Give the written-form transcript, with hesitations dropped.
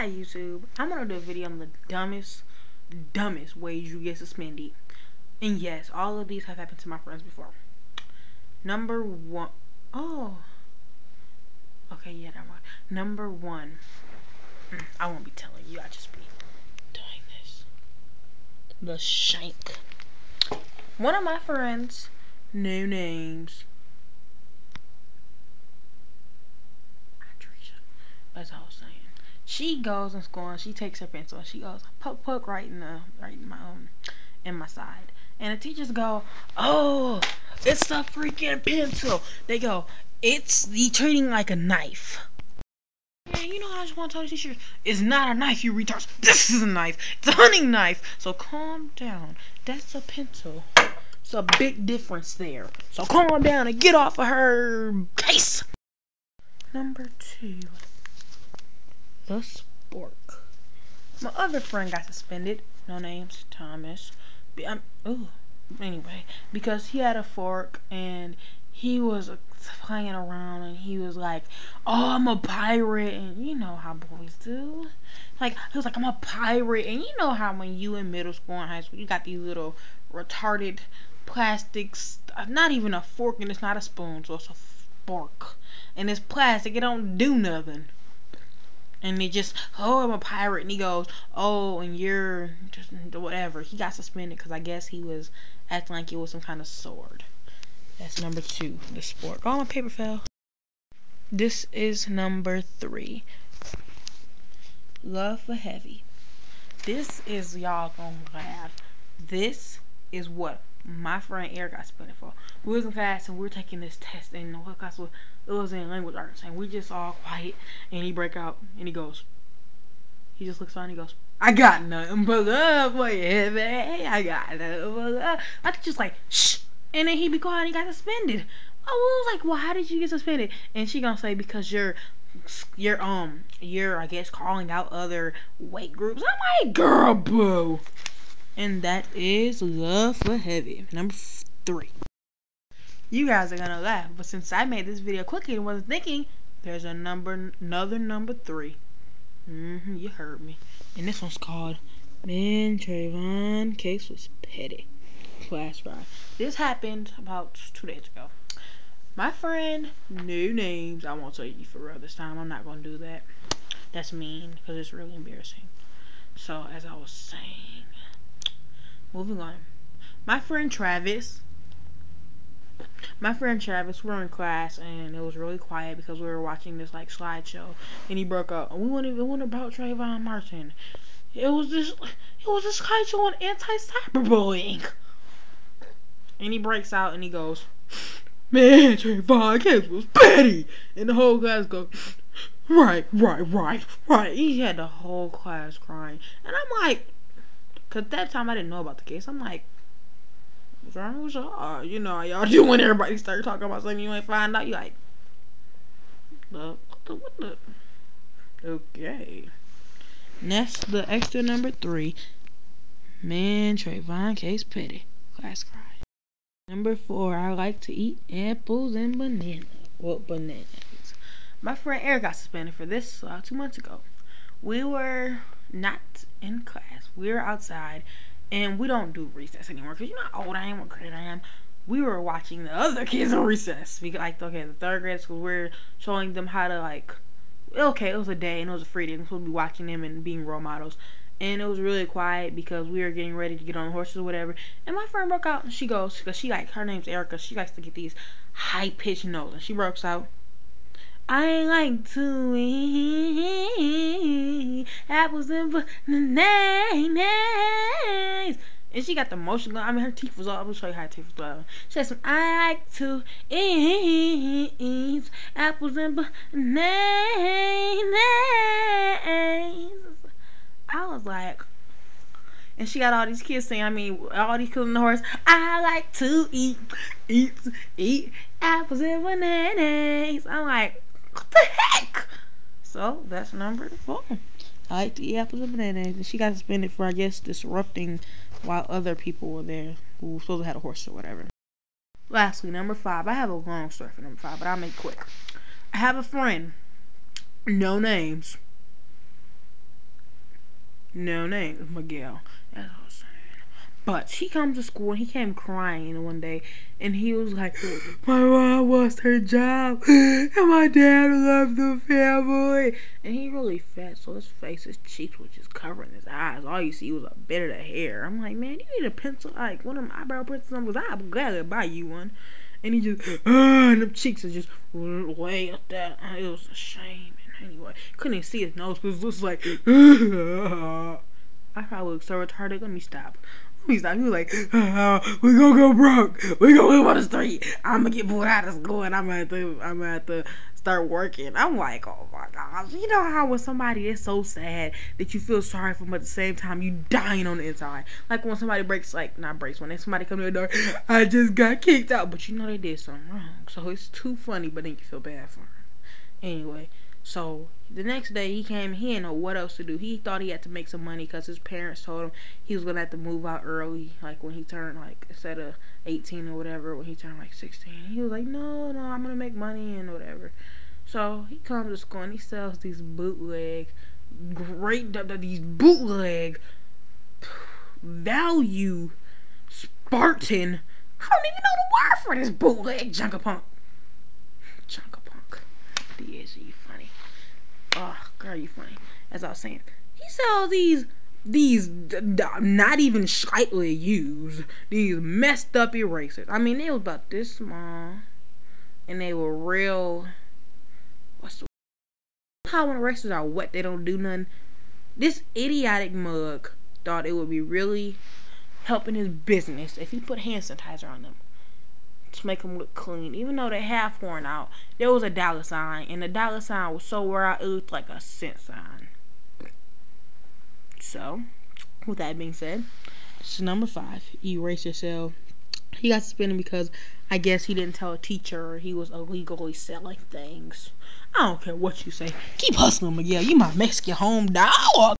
Hi YouTube, I'm gonna do a video on the dumbest ways you get suspended. And yes, all of these have happened to my friends before. Number one, oh, okay, yeah, that one. Number one, I won't be telling you, I just be doing this. The shank. One of my friends, no names, that's all I was saying. She goes in school and she takes her pencil and she goes poke right in my side. And the teachers go, "Oh, it's a freaking pencil." They go, "It's you treating like a knife." Yeah, you know, I just want to tell the teachers, it's not a knife, you retards. This is a knife. It's a hunting knife. So calm down. That's a pencil. It's a big difference there. So calm down and get off of her case. Number two. The spork. My other friend got suspended. No names, Thomas. Anyway, because he had a fork and he was playing around and he was like, "Oh, I'm a pirate," and you know how boys do. Like he was like, "I'm a pirate," and you know how when you in middle school and high school, you got these little retarded plastics. Not even a fork, and it's not a spoon, so it's a fork, and it's plastic. It don't do nothing. And they just, "Oh, I'm a pirate," and he goes, "Oh, and you're just whatever." He got suspended because I guess he was acting like it was some kind of sword. That's number two, the sport. Oh, my paper fell. This is number three, love for heavy. This is, y'all gonna laugh. This is what my friend Eric got suspended for. We was in class and we were taking this test, and what class was it? Was in language arts, and we just all quiet, and he break out and he goes, he just looks on and he goes, "I got nothing but love for you, heavy. I got nothing but love." I could just like, shh, and then he be quiet and he got suspended. I was like, "Well, how did you get suspended?" And she gonna say, "Because you're I guess calling out other weight groups." I'm like, "Girl, boo." And that is love for heavy. Number three. You guys are gonna laugh, but since I made this video quickly and wasn't thinking, there's another number three. You heard me. And this one's called Man Trayvon Case Was Petty. Class ride. This happened about 2 days ago. My friend, no names. I won't tell you for real this time. I'm not gonna do that. That's mean because it's really embarrassing. So as I was saying, moving on. My friend Travis, we're in class and it was really quiet because we were watching this like slideshow, and he broke up. And we went about Trayvon Martin. It was this slideshow on anti-cyberbullying. And he breaks out and he goes, "Man, Trayvon Case was petty." And the whole class goes, right. He had the whole class crying. And I'm like, cause that time I didn't know about the case. I'm like, what's wrong with y'all? You know how y'all do when everybody start talking about something you ain't find out. You like, what the? Okay. Next, the extra number three. Man, Trayvon Case petty. Class cry. Number four, I like to eat apples and bananas. Well, bananas. My friend Eric got suspended for this 2 months ago. We were not in class. We were outside, and we don't do recess anymore because you know how old I am, what grade I am. We were watching the other kids in recess. We like, okay, the third grade school. We're showing them how to like. Okay, it was a day and it was a free day. We're supposed to be watching them and being role models. And it was really quiet because we were getting ready to get on horses or whatever. And my friend broke out and she goes, because she like, her name's Erica. She likes to get these high pitched notes. And she breaks out, "I like to eat apples and bananas." And she got the motion going. I mean, her teeth was all. I'm gonna show you how her teeth was going. She said, "I like to eat apples and bananas." I was like, and she got all these kids saying, all these kids on the horse, "I like to eat apples and bananas." I'm like, what the heck? So that's number four. I like to eat apples and bananas. And she got suspended for, I guess, disrupting while other people were there who were supposed to have a horse or whatever. Lastly, number five. I have a long story for number five, but I'll make it quick. I have a friend, no names, No name is Miguel. That's what I'm saying. But he comes to school and he came crying one day and he was like, my mom lost her job and my dad left the family. And he really fat, so his face, his cheeks was just covering his eyes. All you see was a bit of the hair. I'm like, man, you need a pencil, like one of them eyebrow pencils, because I'll gladly buy you one. And he just, and them cheeks are just way up there. It was a shame. And anyway, couldn't even see his nose because it was like, I probably look so retarded. Let me stop. He was like, we gonna go broke. We gonna live on the street. I'm gonna get pulled out of school and I'm gonna have to start working. I'm like, oh my gosh. You know how when somebody is so sad that you feel sorry for them at the same time you dying on the inside. Like when somebody breaks, like, not breaks, when somebody comes to the door, I just got kicked out. But you know they did something wrong. So it's too funny, but then you feel bad for them. Anyway, so the next day he came, he didn't know what else to do. He thought he had to make some money because his parents told him he was going to have to move out early, like when he turned, like, instead of 18 or whatever, when he turned like 16. He was like, no, I'm going to make money and whatever. So he comes to school and he sells these bootleg value Spartan. I don't even know the word for this bootleg Junkapunk. Yes, you funny. Oh, girl, you funny. As I was saying, he sells these not even slightly used, these messed up erasers. I mean, they was about this small, and they were real. How when erasers are wet, they don't do nothing. This idiotic mug thought it would be really helping his business if he put hand sanitizer on them to make them look clean. Even though they half worn out, there was a dollar sign, and the dollar sign was so wore out it looked like a cent sign. So, with that being said, this is number 5. Erase yourself. He got suspended because I guess he didn't tell a teacher he was illegally selling things. I don't care what you say. Keep hustling, Miguel. You my Mexican home dog.